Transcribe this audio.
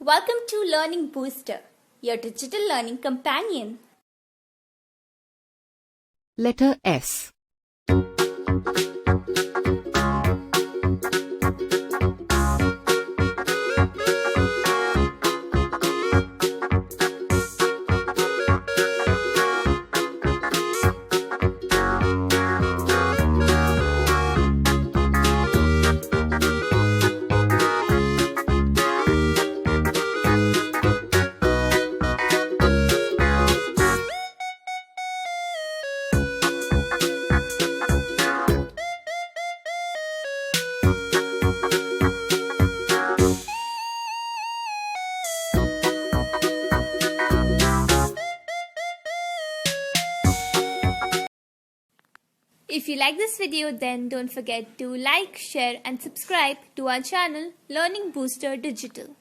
Welcome to Learning Booster, your digital learning companion. Letter S. If you like this video, then don't forget to like, share and subscribe to our channel Learning Booster Digital.